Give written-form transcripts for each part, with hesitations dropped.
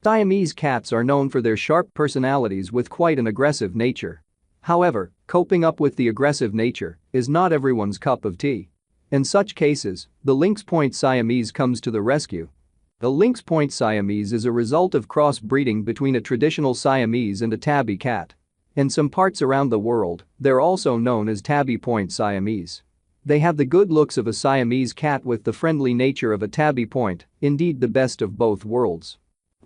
Siamese cats are known for their sharp personalities with quite an aggressive nature. However, coping up with the aggressive nature is not everyone's cup of tea. In such cases, the Lynx Point Siamese comes to the rescue. The Lynx Point Siamese is a result of cross-breeding between a traditional Siamese and a tabby cat. In some parts around the world, they're also known as tabby point Siamese. They have the good looks of a Siamese cat with the friendly nature of a tabby point, indeed the best of both worlds.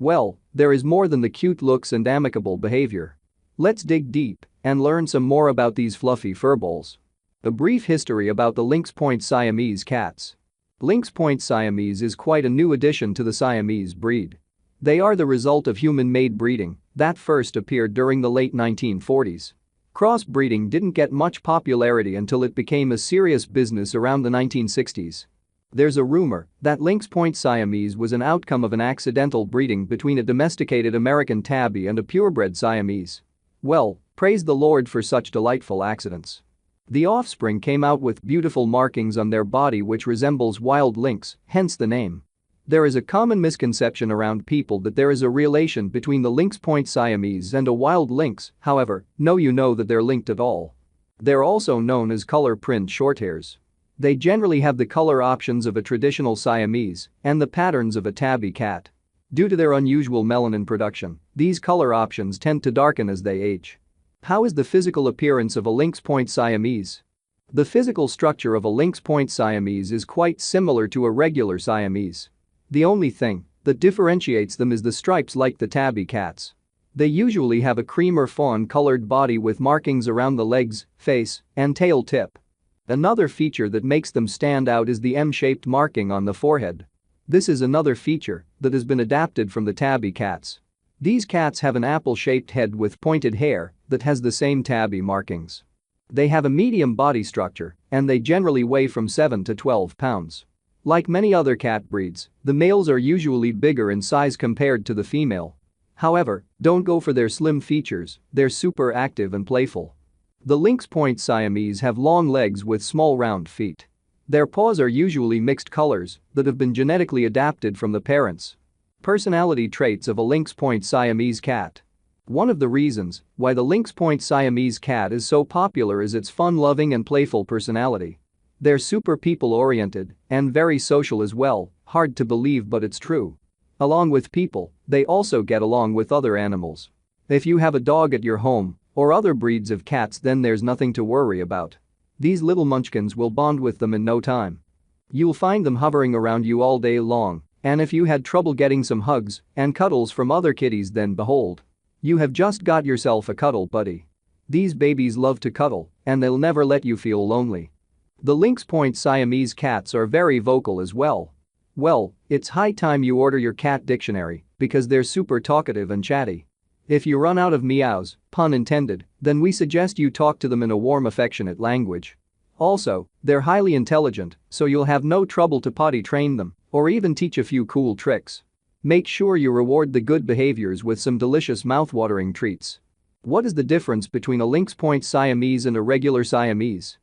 Well, there is more than the cute looks and amicable behavior. Let's dig deep and learn some more about these fluffy furballs. A brief history about the Lynx Point Siamese cats. Lynx Point Siamese is quite a new addition to the Siamese breed. They are the result of human-made breeding that first appeared during the late 1940s. Crossbreeding didn't get much popularity until it became a serious business around the 1960s. There's a rumor that Lynx Point Siamese was an outcome of an accidental breeding between a domesticated American tabby and a purebred Siamese. Well, praise the Lord for such delightful accidents. The offspring came out with beautiful markings on their body which resembles wild lynx, hence the name. There is a common misconception around people that there is a relation between the Lynx Point Siamese and a wild lynx, however, you know that they're linked at all. They're also known as color print shorthairs. They generally have the color options of a traditional Siamese and the patterns of a tabby cat. Due to their unusual melanin production, these color options tend to darken as they age. How is the physical appearance of a Lynx Point Siamese? The physical structure of a Lynx Point Siamese is quite similar to a regular Siamese. The only thing that differentiates them is the stripes like the tabby cats. They usually have a cream or fawn-colored body with markings around the legs, face, and tail tip. Another feature that makes them stand out is the M-shaped marking on the forehead. This is another feature that has been adapted from the tabby cats. These cats have an apple-shaped head with pointed hair that has the same tabby markings. They have a medium body structure and they generally weigh from 7 to 12 pounds. Like many other cat breeds, the males are usually bigger in size compared to the female. However, don't go for their slim features, they're super active and playful. The Lynx Point Siamese have long legs with small round feet. Their paws are usually mixed colors that have been genetically adapted from the parents. Personality traits of a Lynx Point Siamese cat. One of the reasons why the Lynx Point Siamese cat is so popular is its fun-loving and playful personality. They're super people-oriented and very social as well, hard to believe but it's true. Along with people, they also get along with other animals. If you have a dog at your home or other breeds of cats then there's nothing to worry about. These little munchkins will bond with them in no time. You'll find them hovering around you all day long, and if you had trouble getting some hugs and cuddles from other kitties then behold. You have just got yourself a cuddle buddy. These babies love to cuddle and they'll never let you feel lonely. The Lynx Point Siamese cats are very vocal as well. Well, it's high time you order your cat dictionary because they're super talkative and chatty. If you run out of meows, pun intended, then we suggest you talk to them in a warm affectionate language. Also, they're highly intelligent, so you'll have no trouble to potty train them or even teach a few cool tricks. Make sure you reward the good behaviors with some delicious mouth-watering treats. What is the difference between a Lynx Point Siamese and a regular Siamese?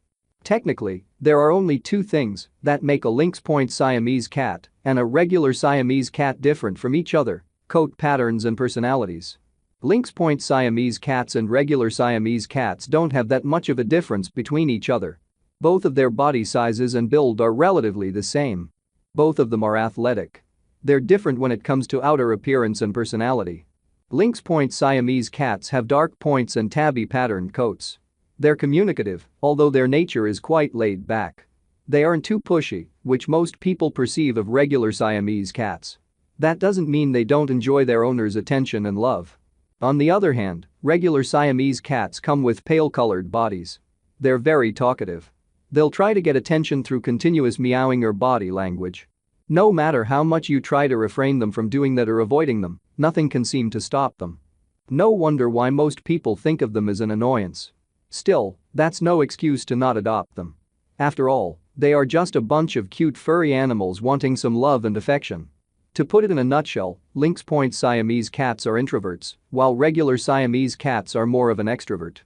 Technically, there are only two things that make a Lynx Point Siamese cat and a regular Siamese cat different from each other: coat patterns and personalities. Lynx Point Siamese cats and regular Siamese cats don't have that much of a difference between each other. Both of their body sizes and build are relatively the same. Both of them are athletic. They're different when it comes to outer appearance and personality. Lynx Point Siamese cats have dark points and tabby patterned coats. They're communicative, although their nature is quite laid back. They aren't too pushy, which most people perceive of regular Siamese cats. That doesn't mean they don't enjoy their owner's attention and love. On the other hand, regular Siamese cats come with pale-colored bodies. They're very talkative. They'll try to get attention through continuous meowing or body language. No matter how much you try to refrain them from doing that or avoiding them, nothing can seem to stop them. No wonder why most people think of them as an annoyance. Still, that's no excuse to not adopt them. After all, they are just a bunch of cute furry animals wanting some love and affection. To put it in a nutshell, Lynx Point Siamese cats are introverts, while regular Siamese cats are more of an extrovert.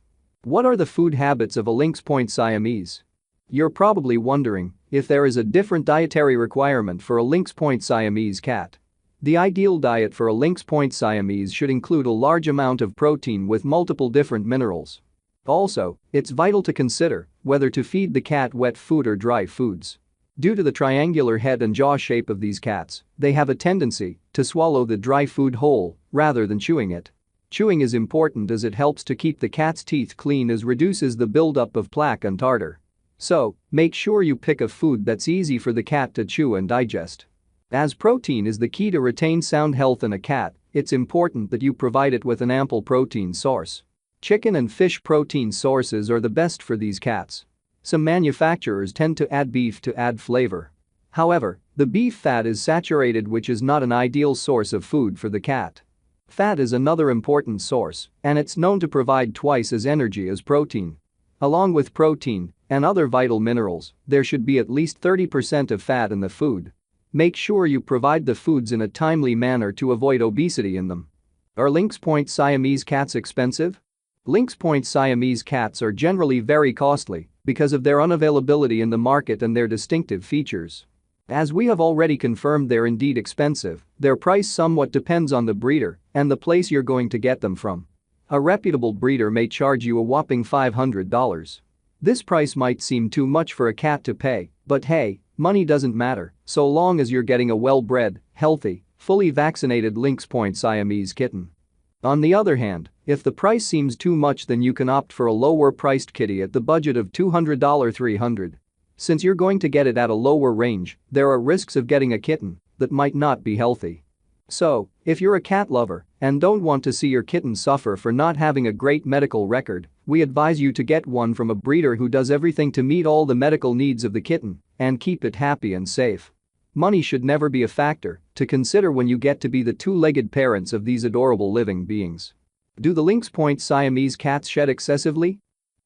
What are the food habits of a Lynx Point Siamese? You're probably wondering if there is a different dietary requirement for a Lynx Point Siamese cat. The ideal diet for a Lynx Point Siamese should include a large amount of protein with multiple different minerals. Also, it's vital to consider whether to feed the cat wet food or dry foods. Due to the triangular head and jaw shape of these cats, they have a tendency to swallow the dry food whole rather than chewing it. Chewing is important as it helps to keep the cat's teeth clean as reduces the buildup of plaque and tartar. So, make sure you pick a food that's easy for the cat to chew and digest. As protein is the key to retain sound health in a cat, it's important that you provide it with an ample protein source. Chicken and fish protein sources are the best for these cats. Some manufacturers tend to add beef to add flavor. However, the beef fat is saturated, which is not an ideal source of food for the cat. Fat is another important source, and it's known to provide twice as energy as protein. Along with protein and other vital minerals, there should be at least 30% of fat in the food. Make sure you provide the foods in a timely manner to avoid obesity in them. Are Lynx Point Siamese cats expensive? Lynx Point Siamese cats are generally very costly because of their unavailability in the market and their distinctive features. As we have already confirmed, they're indeed expensive. Their price somewhat depends on the breeder and the place you're going to get them from. A reputable breeder may charge you a whopping $500. This price might seem too much for a cat to pay, but hey, money doesn't matter so long as you're getting a well-bred, healthy, fully vaccinated Lynx Point Siamese kitten. On the other hand, if the price seems too much, then you can opt for a lower-priced kitty at the budget of $200-300. Since you're going to get it at a lower range, there are risks of getting a kitten that might not be healthy. So, if you're a cat lover and don't want to see your kitten suffer for not having a great medical record, we advise you to get one from a breeder who does everything to meet all the medical needs of the kitten and keep it happy and safe. Money should never be a factor to consider when you get to be the two-legged parents of these adorable living beings. Do the Lynx Point Siamese cats shed excessively?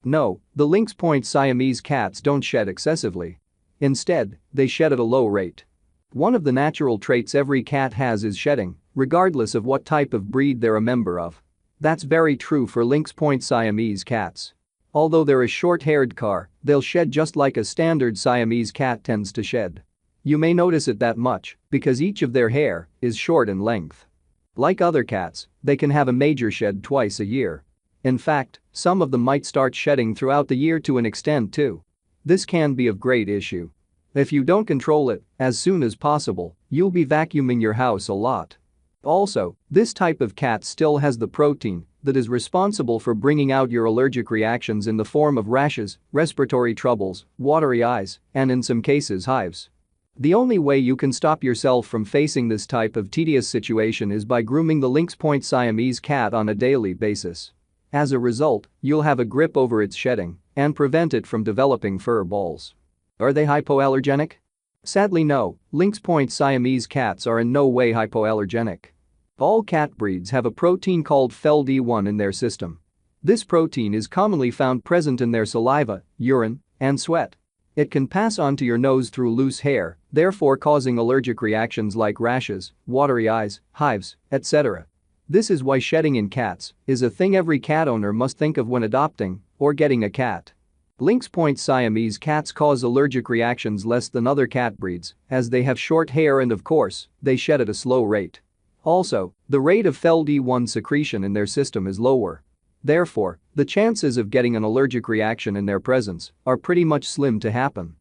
No, the Lynx Point Siamese cats don't shed excessively. Instead, they shed at a low rate. One of the natural traits every cat has is shedding, regardless of what type of breed they're a member of. That's very true for Lynx Point Siamese cats. Although they're a short-haired car, they'll shed just like a standard Siamese cat tends to shed. You may notice it that much because each of their hair is short in length. Like other cats, they can have a major shed twice a year. In fact, some of them might start shedding throughout the year to an extent too. This can be of great issue. If you don't control it as soon as possible, you'll be vacuuming your house a lot. Also, this type of cat still has the protein that is responsible for bringing out your allergic reactions in the form of rashes, respiratory troubles, watery eyes, and in some cases hives. The only way you can stop yourself from facing this type of tedious situation is by grooming the Lynx Point Siamese cat on a daily basis. As a result, you'll have a grip over its shedding and prevent it from developing fur balls. Are they hypoallergenic? Sadly no, Lynx Point Siamese cats are in no way hypoallergenic. All cat breeds have a protein called FeLD1 in their system. This protein is commonly found present in their saliva, urine, and sweat. It can pass on to your nose through loose hair, therefore causing allergic reactions like rashes, watery eyes, hives, etc. This is why shedding in cats is a thing every cat owner must think of when adopting or getting a cat. Lynx Point Siamese cats cause allergic reactions less than other cat breeds as they have short hair and of course, they shed at a slow rate. Also, the rate of FeLD1 secretion in their system is lower. Therefore, the chances of getting an allergic reaction in their presence are pretty much slim to happen.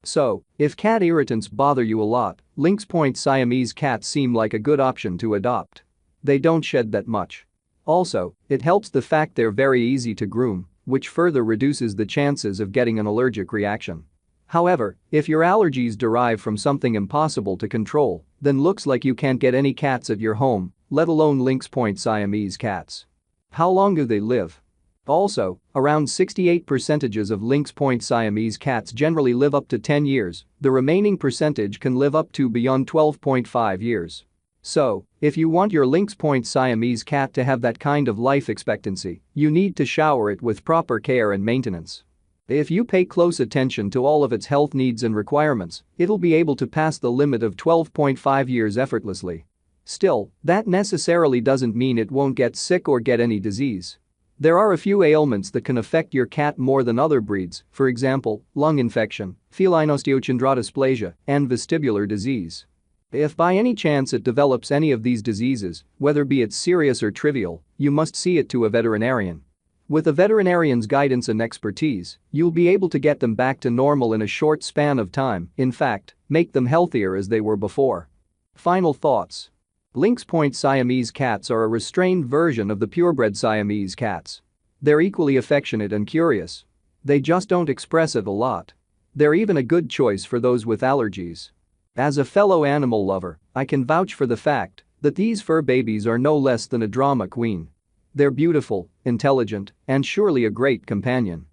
So, if cat irritants bother you a lot, Lynx Point Siamese cats seem like a good option to adopt. They don't shed that much. Also, it helps the fact they're very easy to groom, which further reduces the chances of getting an allergic reaction. However, if your allergies derive from something impossible to control, then looks like you can't get any cats at your home, let alone Lynx Point Siamese cats. How long do they live? Also, around 68% of Lynx Point Siamese cats generally live up to 10 years, the remaining percentage can live up to beyond 12.5 years. So, if you want your Lynx Point Siamese cat to have that kind of life expectancy, you need to shower it with proper care and maintenance. If you pay close attention to all of its health needs and requirements, it'll be able to pass the limit of 12.5 years effortlessly. Still, that necessarily doesn't mean it won't get sick or get any disease. There are a few ailments that can affect your cat more than other breeds, for example, lung infection, feline osteochondrodysplasia, and vestibular disease. If by any chance it develops any of these diseases, whether be it serious or trivial, you must see it to a veterinarian. With a veterinarian's guidance and expertise, you'll be able to get them back to normal in a short span of time, in fact, make them healthier as they were before. Final thoughts. Lynx Point Siamese cats are a restrained version of the purebred Siamese cats. They're equally affectionate and curious. They just don't express it a lot. They're even a good choice for those with allergies. As a fellow animal lover, I can vouch for the fact that these fur babies are no less than a drama queen. They're beautiful, intelligent, and surely a great companion.